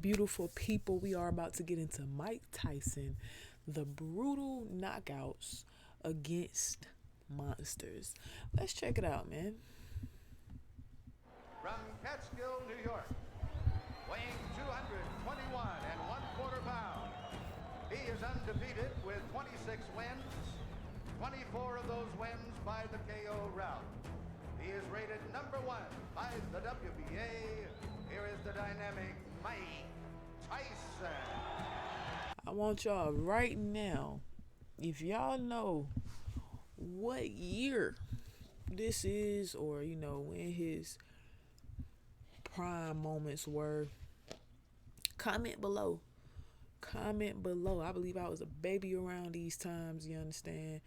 Beautiful people, we are about to get into Mike Tyson, the brutal knockouts against monsters. Let's check it out, man. From Catskill, New York, weighing 221 1/4 pounds, he is undefeated with 26 wins, 24 of those wins by the KO route. He is rated #1 by the WBA. Here is the dynamic Mike Tyson. I want y'all right now, if y'all know what year this is, or when his prime moments were, comment below. I believe I was a baby around these times, you understand?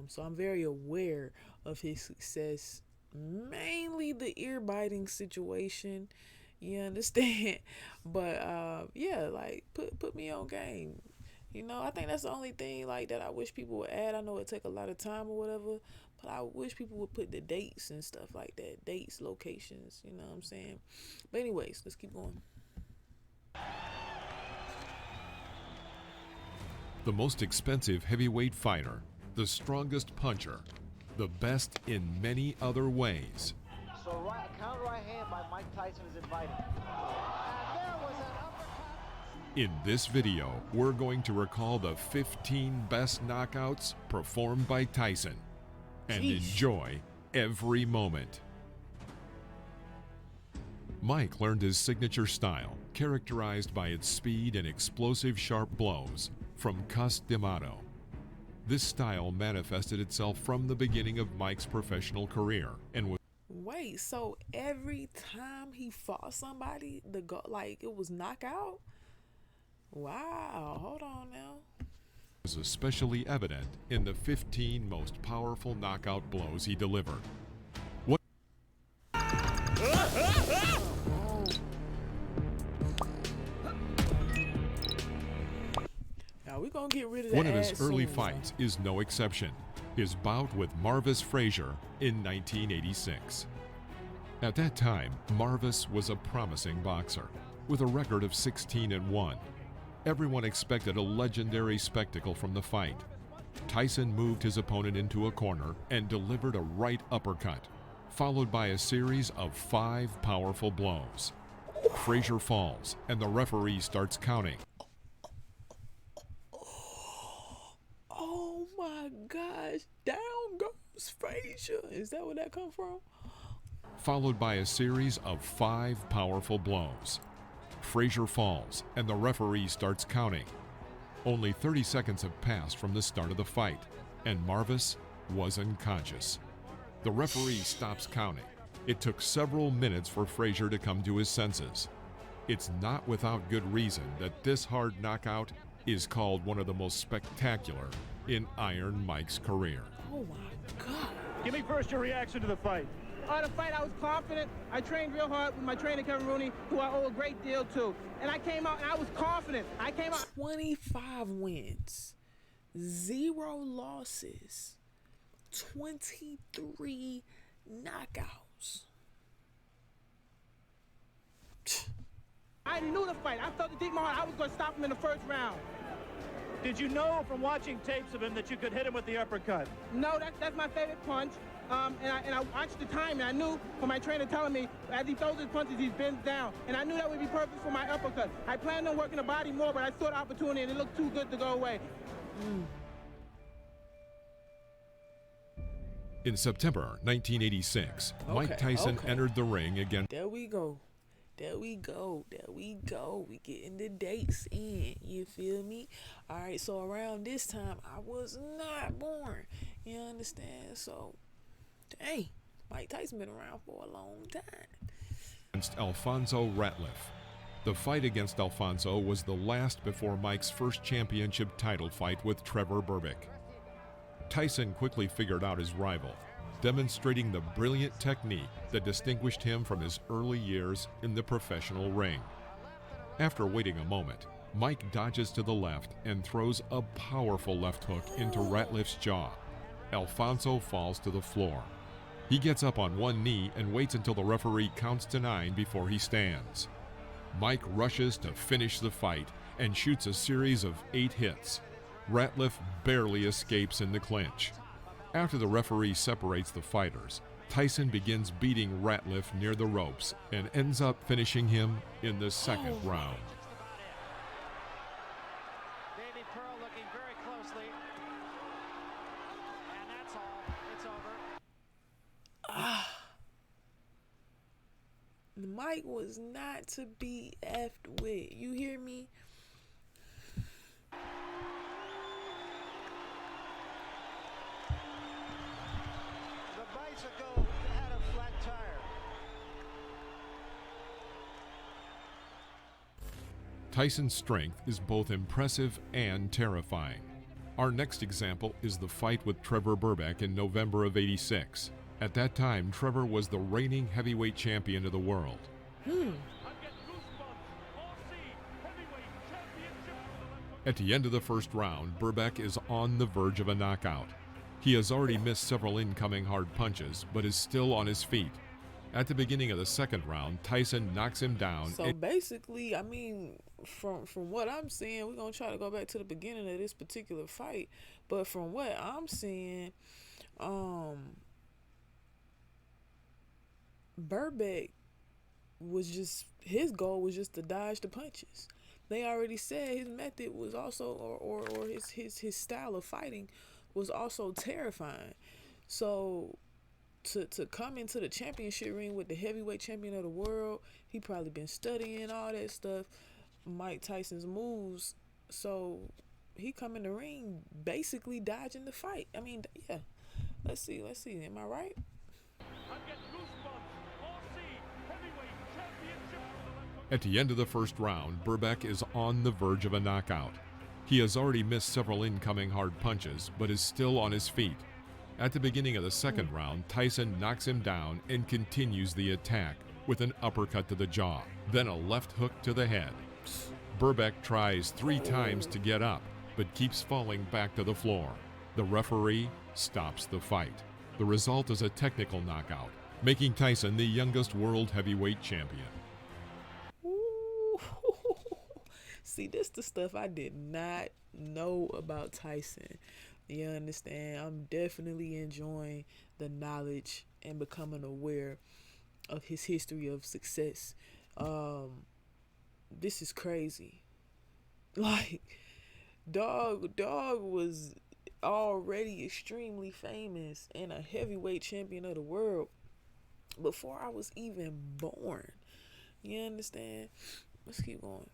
So I'm very aware of his success, mainly the ear biting situation, you understand? But yeah, like put me on game. I think that's the only thing like that I wish people would add. I know it take a lot of time or whatever, but I wish people would put the dates and stuff like that. Dates, locations, you know what I'm saying? But anyways, let's keep going. The most expensive heavyweight fighter, the strongest puncher, the best in many other ways. So counter right hand by Mike Tyson is invited. And there was an uppercut. In this video, we're going to recall the 15 best knockouts performed by Tyson and enjoy every moment. Mike learned his signature style, characterized by its speed and explosive sharp blows, from Cus D'Amato. This style manifested itself from the beginning of Mike's professional career and was Wait, so every time he fought somebody, it was knockout? Wow, hold on now. Was especially evident in the 15 most powerful knockout blows he delivered. Now we're gonna get rid of that. One of his early fights is no exception. His bout with Marvis Frazier in 1986. At that time, Marvis was a promising boxer with a record of 16-1. Everyone expected a legendary spectacle from the fight. Tyson moved his opponent into a corner and delivered a right uppercut, followed by a series of 5 powerful blows. Frazier falls and the referee starts counting. Oh my gosh, down goes Frazier. Is that where that come from? Followed by a series of 5 powerful blows. Frazier falls and the referee starts counting. Only 30 seconds have passed from the start of the fight, and Marvis was unconscious. The referee stops counting. It took several minutes for Frazier to come to his senses. It's not without good reason that this hard knockout is called one of the most spectacular in Iron Mike's career. Oh my God. Give me first your reaction to the fight. The fight, I was confident. I trained real hard with my trainer, Kevin Rooney, who I owe a great deal to. And I came out and I was confident. 25 wins, 0 losses, 23 knockouts. I knew the fight. I felt it deep in my heart. I was going to stop him in the first round. Did you know from watching tapes of him that you could hit him with the uppercut? No, that's my favorite punch. And I watched the time, and I knew from my trainer telling me, as he throws his punches, he bends down. And I knew that would be perfect for my uppercut. I planned on working the body more, but I saw the opportunity, and it looked too good to go away. In September 1986, Mike Tyson entered the ring against... There we go. We getting the dates in, you feel me? All right, so around this time, I was not born, you understand? So, dang, Mike Tyson been around for a long time. Against Alfonso Ratliff. The fight against Alfonso was the last before Mike's first championship title fight with Trevor Berbick. Tyson quickly figured out his rival, demonstrating the brilliant technique that distinguished him from his early years in the professional ring. After waiting a moment, Mike dodges to the left and throws a powerful left hook into Ratliff's jaw. Alfonso falls to the floor. He gets up on one knee and waits until the referee counts to 9 before he stands. Mike rushes to finish the fight and shoots a series of 8 hits. Ratliff barely escapes in the clinch. After the referee separates the fighters, Tyson begins beating Ratliff near the ropes and ends up finishing him in the second round. Davey Pearl looking very closely. And that's all. It's over. Mike was not to be effed with. You hear me? The bicycle had a flat tire. Tyson's strength is both impressive and terrifying. Our next example is the fight with Trevor Burbeck in November of '86. At that time, Trevor was the reigning heavyweight champion of the world. At the end of the first round, Burbeck is on the verge of a knockout. He has already missed several incoming hard punches, but is still on his feet. At the beginning of the second round, Tyson knocks him down. So basically, I mean, from what I'm seeing, we're going to try to go back to the beginning of this particular fight. But from what I'm seeing, Burbeck was just, his goal was just to dodge the punches. They already said his method was also, or his style of fighting was also terrifying. So to come into the championship ring with the heavyweight champion of the world, he probably been studying all that stuff, Mike Tyson's moves. So he come in the ring basically dodging the fight. I mean, yeah. Let's see. Am I right? At the end of the first round, Burbeck is on the verge of a knockout. He has already missed several incoming hard punches, but is still on his feet. At the beginning of the second round, Tyson knocks him down and continues the attack with an uppercut to the jaw, then a left hook to the head. Burbeck tries 3 times to get up, but keeps falling back to the floor. The referee stops the fight. The result is a technical knockout, making Tyson the youngest world heavyweight champion. See, this the stuff I did not know about Tyson. You understand? I'm definitely enjoying the knowledge and becoming aware of his history of success. This is crazy. Like, Dog was already extremely famous and a heavyweight champion of the world before I was even born. You understand? Let's keep going.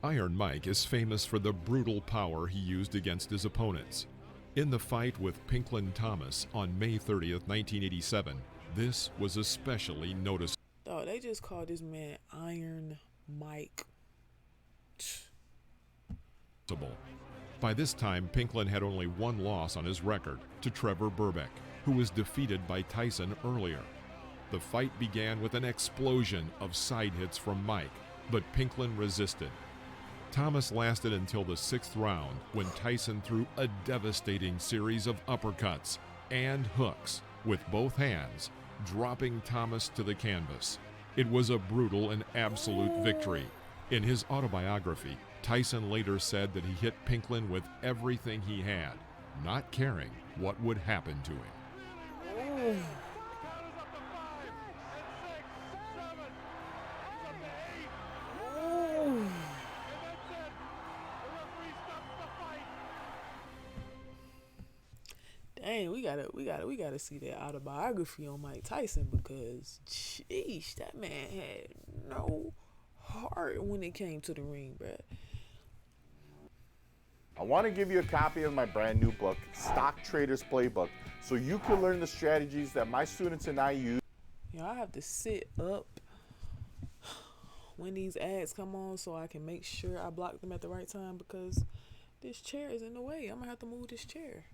Iron Mike is famous for the brutal power he used against his opponents. In the fight with Pinklin Thomas on May 30th, 1987, this was especially noticeable. Oh, they just called this man Iron Mike. By this time, Pinklin had only 1 loss on his record, to Trevor Burbeck, who was defeated by Tyson earlier. The fight began with an explosion of side hits from Mike, but Pinklin resisted. Thomas lasted until the 6th round, when Tyson threw a devastating series of uppercuts and hooks with both hands, dropping Thomas to the canvas. It was a brutal and absolute victory. In his autobiography, Tyson later said that he hit Pinklin with everything he had, not caring what would happen to him. Dang, we gotta see that autobiography on Mike Tyson, because sheesh, that man had no heart when it came to the ring, bruh. I want to give you a copy of my brand new book, Stock Trader's Playbook, so you can learn the strategies that my students and I use. You know, I have to sit up when these ads come on so I can make sure I block them at the right time, because this chair is in the way. I'm gonna have to move this chair.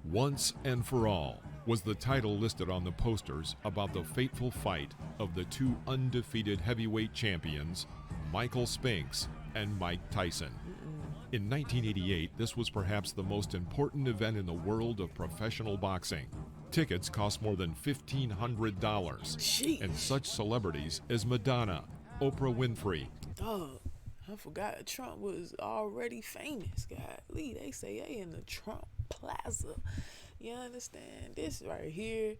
Once and for All was the title listed on the posters about the fateful fight of the 2 undefeated heavyweight champions, Michael Spinks and Mike Tyson. In 1988, this was perhaps the most important event in the world of professional boxing. Tickets cost more than $1,500, Jeez. and such celebrities as Madonna, Oprah Winfrey. Dog, I forgot Trump was already famous. Golly, they say they in the Trump Plaza. You understand? This right here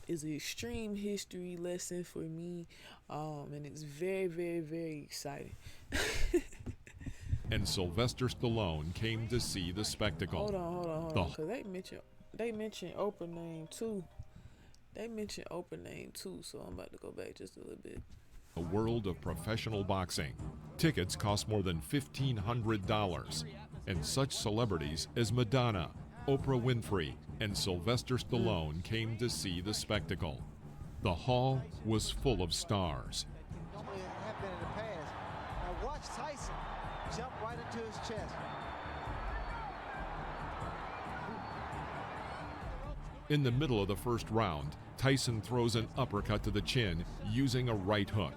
is an extreme history lesson for me, and it's very, very, very exciting. And Sylvester Stallone came to see the spectacle. Hold on, because they mentioned Oprah name too. So I'm about to go back just a little bit. The world of professional boxing. Tickets cost more than $1,500, and such celebrities as Madonna, Oprah Winfrey, and Sylvester Stallone came to see the spectacle. The hall was full of stars. Normally it have been in the past. Now watch Tyson jump right into his chest. In the middle of the first round, Tyson throws an uppercut to the chin using a right hook.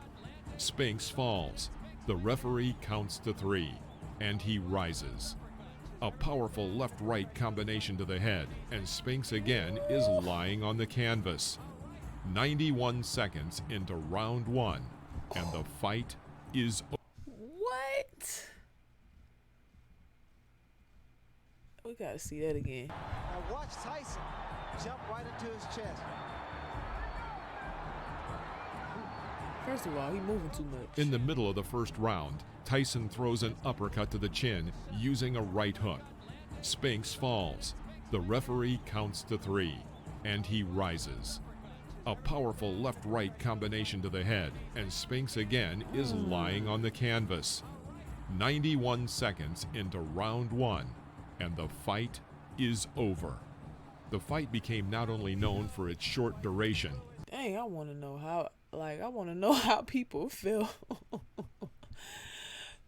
Spinks falls. The referee counts to 3, and he rises. A powerful left-right combination to the head, and Spinks again is lying on the canvas. 91 seconds into round 1, and the fight is over. What? We gotta see that again. Now watch Tyson jump right into his chest. First of all, he moving too much. In the middle of the first round, Tyson throws an uppercut to the chin using a right hook. Spinks falls. The referee counts to 3, and he rises. A powerful left-right combination to the head, and Spinks again is lying on the canvas. 91 seconds into round 1, and the fight is over. The fight became not only known for its short duration. Dang, I want to know how people feel.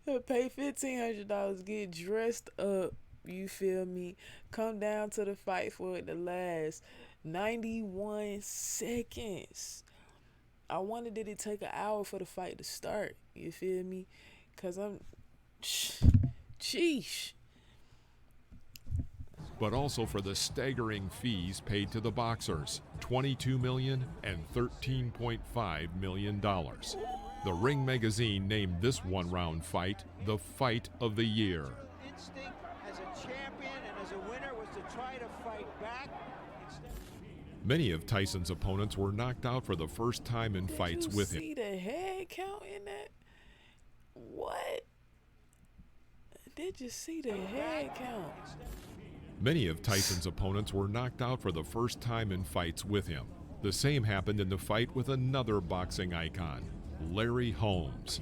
Pay $1,500, get dressed up, you feel me? Come down to the fight for it to last 91 seconds. I wonder, did it take an hour for the fight to start? You feel me? Because sheesh. But also for the staggering fees paid to the boxers, $22 million and $13.5 million. The Ring magazine named this one-round fight the fight of the year. Instinct as a champion and as a winner was to try to fight back. Many of Tyson's opponents were knocked out for the first time in fights with him. Did you see the head count in that? What? Did you see the head count? Many of Tyson's opponents were knocked out for the first time in fights with him. The same happened in the fight with another boxing icon, Larry Holmes.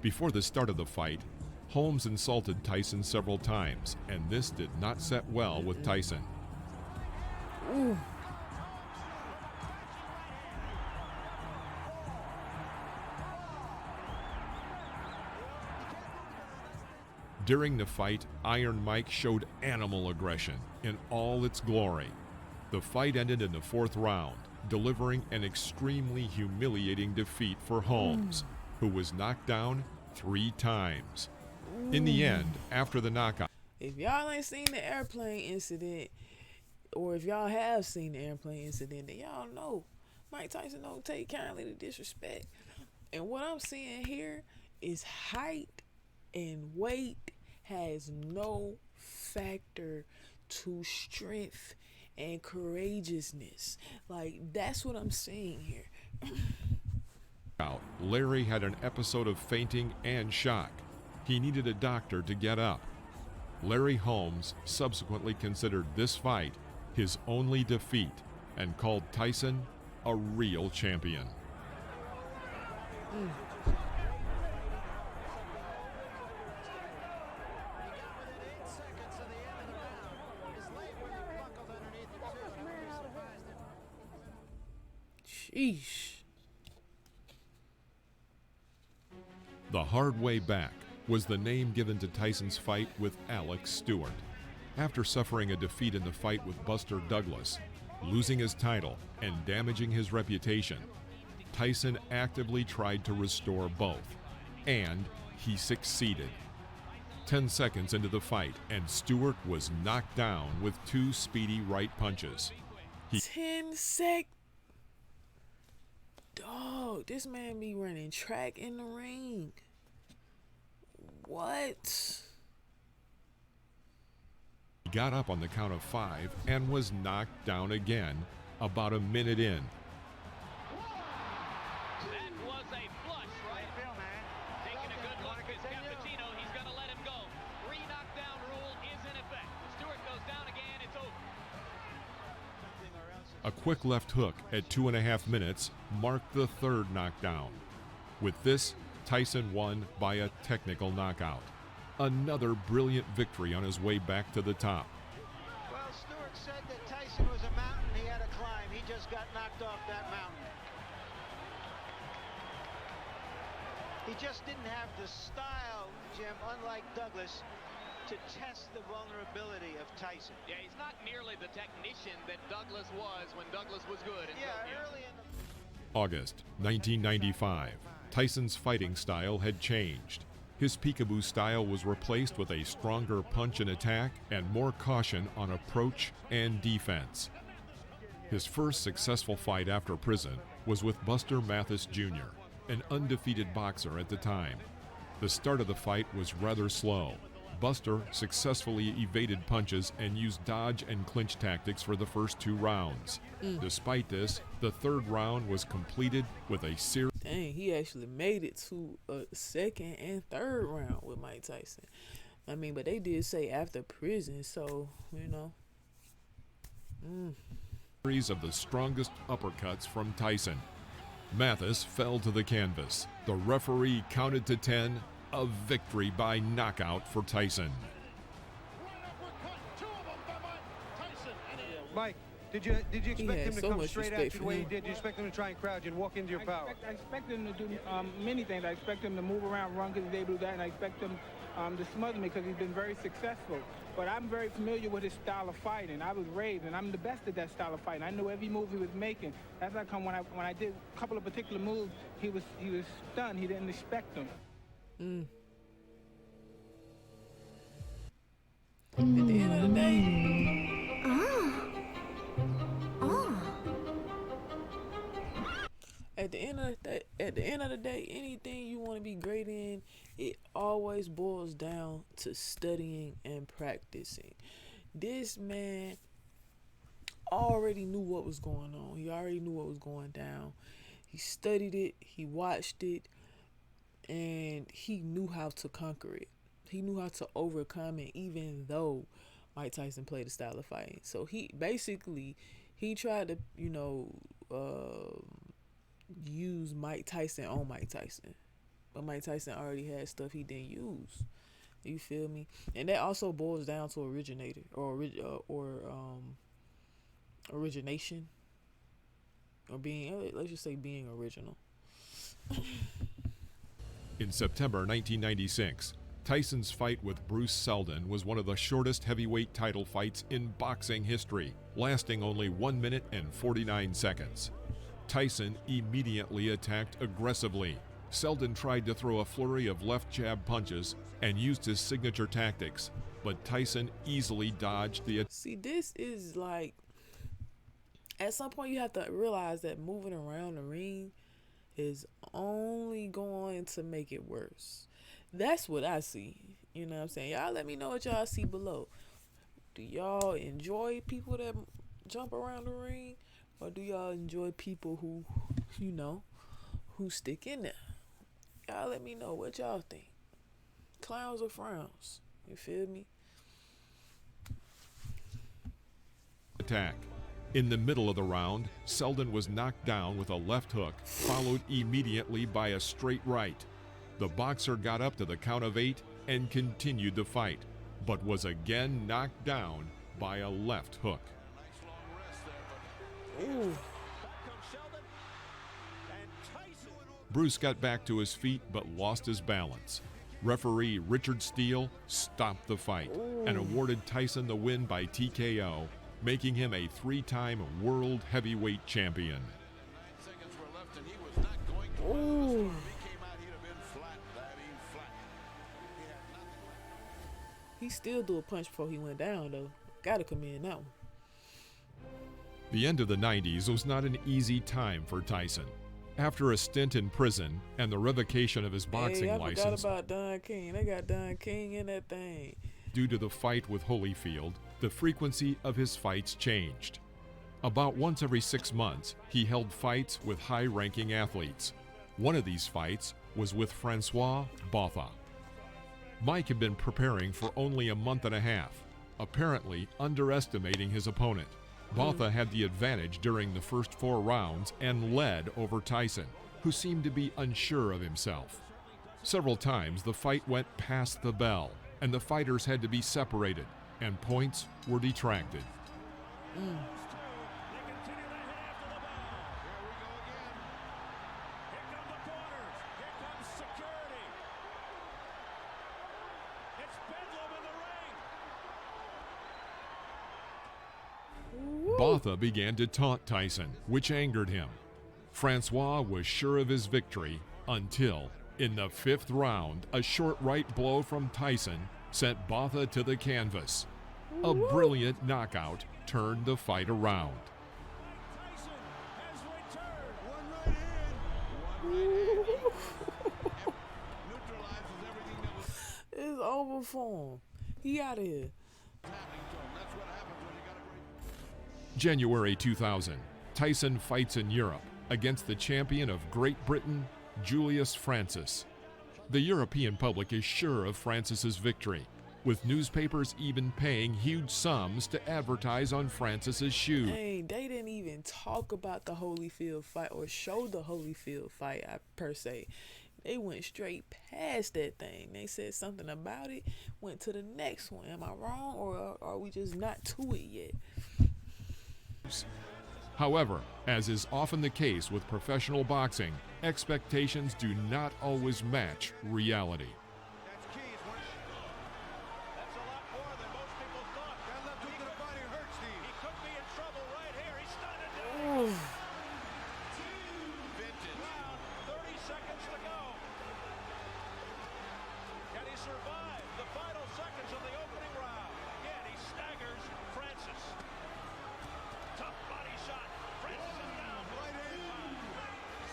Before the start of the fight, Holmes insulted Tyson several times, and this did not set well with Tyson. Ooh. During the fight, Iron Mike showed animal aggression in all its glory. The fight ended in the 4th round, delivering an extremely humiliating defeat for Holmes, who was knocked down 3 times. In the end, after the knockout, If y'all ain't seen the airplane incident, or if y'all have seen the airplane incident, then y'all know Mike Tyson don't take kindly to disrespect. And what I'm seeing here is height and weight has no factor to strength and courageousness. Like, that's what I'm seeing here. Larry had an episode of fainting and shock. He needed a doctor to get up. Larry Holmes subsequently considered this fight his only defeat and called Tyson a real champion. Sheesh. The Hard Way Back was the name given to Tyson's fight with Alex Stewart. After suffering a defeat in the fight with Buster Douglas, losing his title and damaging his reputation, Tyson actively tried to restore both. And he succeeded. 10 seconds into the fight, and Stewart was knocked down with 2 speedy right punches. 10 sec. Dog, this man be running track in the ring. What? He got up on the count of 5 and was knocked down again about a minute in. That was a flush, right? Taking a good look at Cappuccino. He's going to let him go. 3 knockdown rule is in effect. Stewart goes down again. It's over. A quick left hook at 2.5 minutes marked the 3rd knockdown. With this, Tyson won by a technical knockout. Another brilliant victory on his way back to the top. Well, Stewart said that Tyson was a mountain he had to climb. He just got knocked off that mountain. He just didn't have the style, Jim, unlike Douglas, to test the vulnerability of Tyson. Yeah, he's not nearly the technician that Douglas was when Douglas was good. Early in the... August 1995. Tyson's fighting style had changed. His peekaboo style was replaced with a stronger punch and attack and more caution on approach and defense. His first successful fight after prison was with Buster Mathis Jr., an undefeated boxer at the time. The start of the fight was rather slow. Buster successfully evaded punches and used dodge and clinch tactics for the first 2 rounds. Despite this, the 3rd round was completed with a series. Dang, he actually made it to a 2nd and 3rd round with Mike Tyson. I mean, but they did say after prison, so, you know. Series of the strongest uppercuts from Tyson. Mathis fell to the canvas. The referee counted to 10, a victory by knockout for Tyson. Mike, did you expect him to so come much straight respect at you for the way he him. did? Did you expect him to try and crowd you and walk into your power? I expect him to do many things. I expect him to move around, run because he's able to do that, and I expect him to smother me because he's been very successful. But I'm very familiar with his style of fighting. I was raised, and I'm the best at that style of fighting. I knew every move he was making. That's how come when I did a couple of particular moves, he was stunned. He didn't expect them. At the end of the day, at the end of the day, anything you want to be great in, it always boils down to studying and practicing. This man already knew what was going on. He already knew what was going down. He studied it, he watched it, and he knew how to conquer it. He knew how to overcome it, even though Mike Tyson played a style of fighting. So he tried to, use Mike Tyson on Mike Tyson. But Mike Tyson already had stuff he didn't use. You feel me? And that also boils down to origination or being, let's just say being original. In September 1996, Tyson's fight with Bruce Seldon was one of the shortest heavyweight title fights in boxing history, lasting only 1 minute and 49 seconds. Tyson immediately attacked aggressively. Seldon tried to throw a flurry of left jab punches and used his signature tactics, but Tyson easily dodged the attack. See, this is like, at some point you have to realize that moving around the ring is only going to make it worse. That's what I see. You know what I'm saying? Y'all let me know what y'all see below. Do y'all enjoy people that jump around the ring? Or do y'all enjoy people who, who stick in there? Y'all let me know what y'all think. Clowns or frowns? You feel me? Attack. In the middle of the round, Seldon was knocked down with a left hook, followed immediately by a straight right. The boxer got up to the count of 8 and continued the fight, but was again knocked down by a left hook. Ooh. Bruce got back to his feet but lost his balance. Referee Richard Steele stopped the fight and awarded Tyson the win by TKO, making him a 3-time world heavyweight champion. Ooh. He still do a punch before he went down, though. Gotta commend that one. The end of the 90s was not an easy time for Tyson. After a stint in prison and the revocation of his boxing license, I forgot about Don King. They got Don King in that thing. Due to the fight with Holyfield, the frequency of his fights changed. About once every 6 months, he held fights with high-ranking athletes. One of these fights was with Francois Botha. Mike had been preparing for only a month and a half, apparently underestimating his opponent. Botha had the advantage during the first 4 rounds and led over Tyson, who seemed to be unsure of himself. Several times the fight went past the bell, and the fighters had to be separated, and points were detracted. Botha began to taunt Tyson, which angered him. Francois was sure of his victory until, in the 5th round, a short right blow from Tyson sent Botha to the canvas. A brilliant knockout turned the fight around. It's over for him. He out of here. January 2000, Tyson fights in Europe against the champion of Great Britain, Julius Francis. The European public is sure of Francis's victory, with newspapers even paying huge sums to advertise on Francis's shoe. Dang, they didn't even talk about the Holyfield fight or show the Holyfield fight per se. They went straight past that thing. They said something about it, went to the next one. Am I wrong, or are we just not to it yet? However, as is often the case with professional boxing, expectations do not always match reality. That's key. That's a lot more than most people thought. That left hook to the body hurts, Steve. He could be in trouble right here. He's stunned it down. Vintage. Round, 30 seconds to go. Can he survive the final seconds of the opening round? Again, he staggers Francis. Tough body shot. Francis is down. Right in.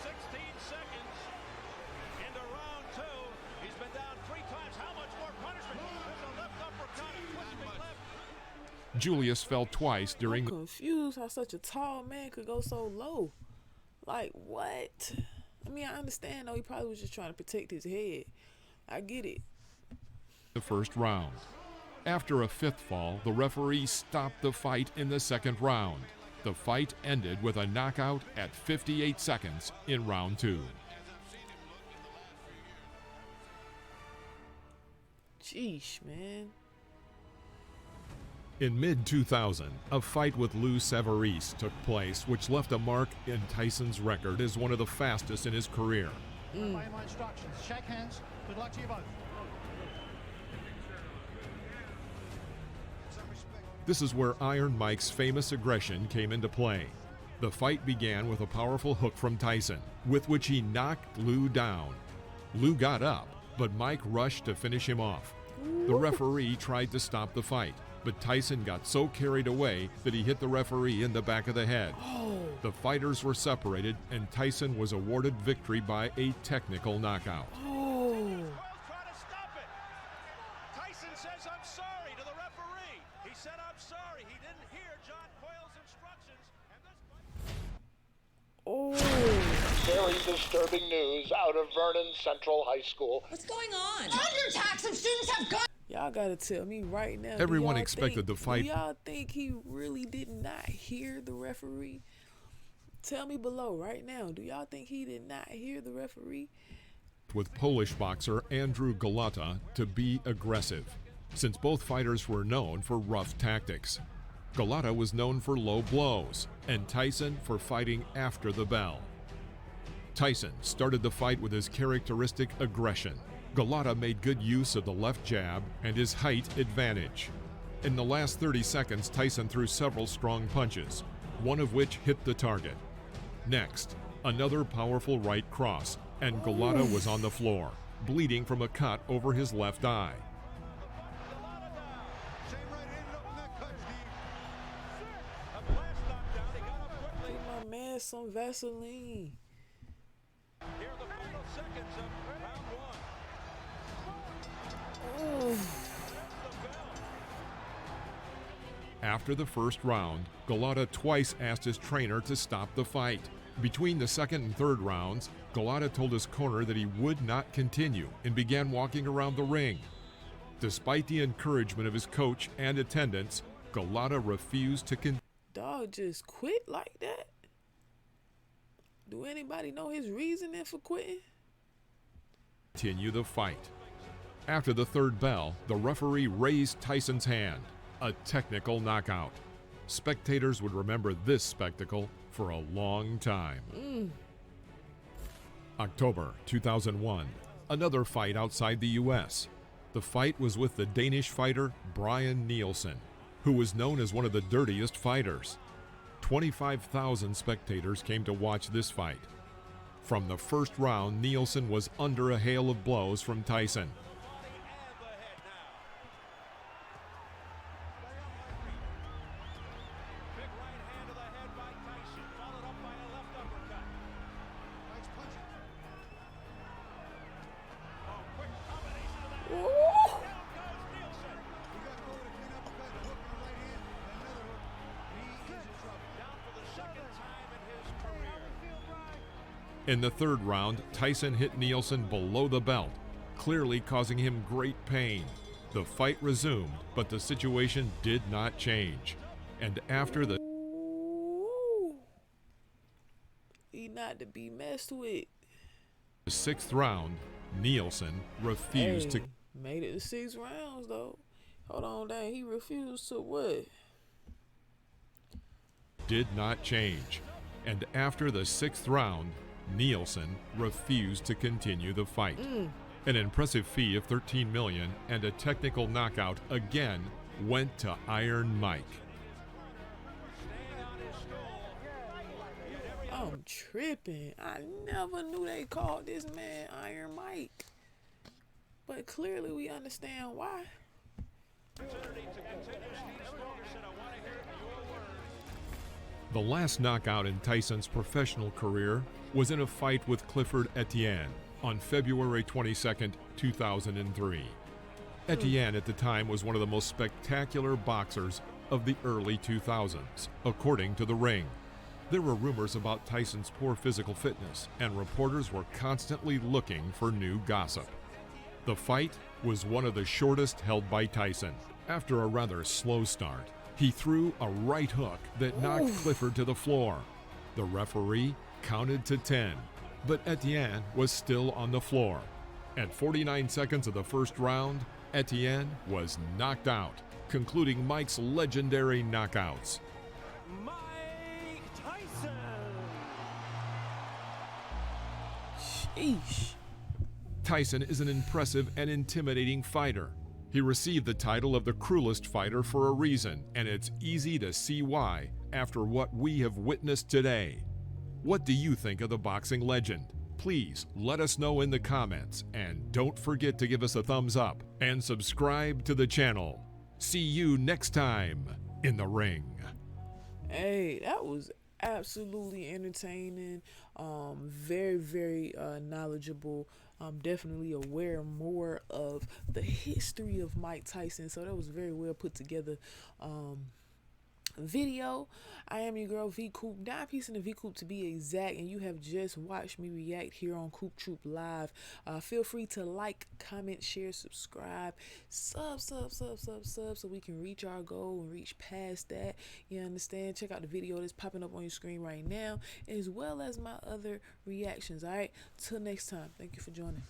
16 seconds into round 2. He's been down 3 times. How much more punishment? There's a left uppercut. Twisting left. Julius fell twice during I'm confused how such a tall man could go so low. Like, what? I mean, I understand, though. He probably was just trying to protect his head. I get it. the first round. After a 5th fall, the referee stopped the fight in the 2nd round. The fight ended with a knockout at 58 seconds in round 2. Sheesh, man. In mid-2000, a fight with Lou Savarese took place, which left a mark in Tyson's record as one of the fastest in his career. Obey my instructions. Shake hands. Good luck to you both. This is where Iron Mike's famous aggression came into play. The fight began with a powerful hook from Tyson, with which he knocked Lou down. Lou got up, but Mike rushed to finish him off. The referee tried to stop the fight, but Tyson got so carried away that he hit the referee in the back of the head. The fighters were separated, and Tyson was awarded victory by a technical knockout. Try to stop it. Tyson says, "I'm sorry" to the referee. He said, "I'm sorry." He didn't hear John Coyle's instructions. And this Very disturbing news out of Vernon Central High School. What's going on? Undertax of students have gone. Y'all gotta tell me right now. Everyone expected the fight. Do y'all think he really did not hear the referee? Tell me below right now. Do y'all think he did not hear the referee? With Polish boxer Andrew Golota to be aggressive, since both fighters were known for rough tactics. Golota was known for low blows, and Tyson for fighting after the bell. Tyson started the fight with his characteristic aggression. Golota made good use of the left jab and his height advantage. In the last 30 seconds, Tyson threw several strong punches, one of which hit the target. Next, another powerful right cross, and Golota was on the floor, bleeding from a cut over his left eye. man some Vaseline. Here are the final seconds of round 1. Oh. After the first round, Galata twice asked his trainer to stop the fight. Between the second and third rounds, Galata told his corner that he would not continue and began walking around the ring. Despite the encouragement of his coach and attendants, Galata refused to continue. Dog just quit like that? Do anybody know his reasoning for quitting? Continue the fight. After the third bell, the referee raised Tyson's hand, a technical knockout. Spectators would remember this spectacle for a long time. October 2001, another fight outside the U.S. The fight was with the Danish fighter Brian Nielsen, who was known as one of the dirtiest fighters. 25,000 spectators came to watch this fight. From the first round, Nielsen was under a hail of blows from Tyson. In the third round, Tyson hit Nielsen below the belt, clearly causing him great pain. The fight resumed, but the situation did not change. And after the He not to be messed with. sixth round, Nielsen refused to. Made it to 6 rounds though. Hold on, dang, he refused to what? Did not change. And after the sixth round, Nielsen refused to continue the fight. An impressive fee of $13 million and a technical knockout again went to Iron Mike. I'm tripping. I never knew they called this man Iron Mike. But clearly we understand why. The last knockout in Tyson's professional career was in a fight with Clifford Etienne on February 22, 2003. Etienne at the time was one of the most spectacular boxers of the early 2000s, according to The Ring. There were rumors about Tyson's poor physical fitness, and reporters were constantly looking for new gossip. The fight was one of the shortest held by Tyson. After a rather slow start, he threw a right hook that knocked Clifford to the floor. The referee counted to 10, but Etienne was still on the floor. At 49 seconds of the first round, Etienne was knocked out, concluding Mike's legendary knockouts. Mike Tyson! Sheesh. Tyson is an impressive and intimidating fighter. He received the title of the cruelest fighter for a reason, and it's easy to see why after what we have witnessed today. What do you think of the boxing legend? Please let us know in the comments, and don't forget to give us a thumbs up and subscribe to the channel. See you next time in the ring. Hey, that was absolutely entertaining. Very, very knowledgeable. I'm definitely aware more of the history of Mike Tyson. So that was very well put together video. I am your girl V Coop, 9 piece in the V Coop to be exact, and you have just watched me react here on Coop Troop Live. Feel free to like, comment, share, subscribe, sub so we can reach our goal and reach past that. You understand? Check out the video that's popping up on your screen right now, as well as my other reactions. All right, till next time, thank you for joining.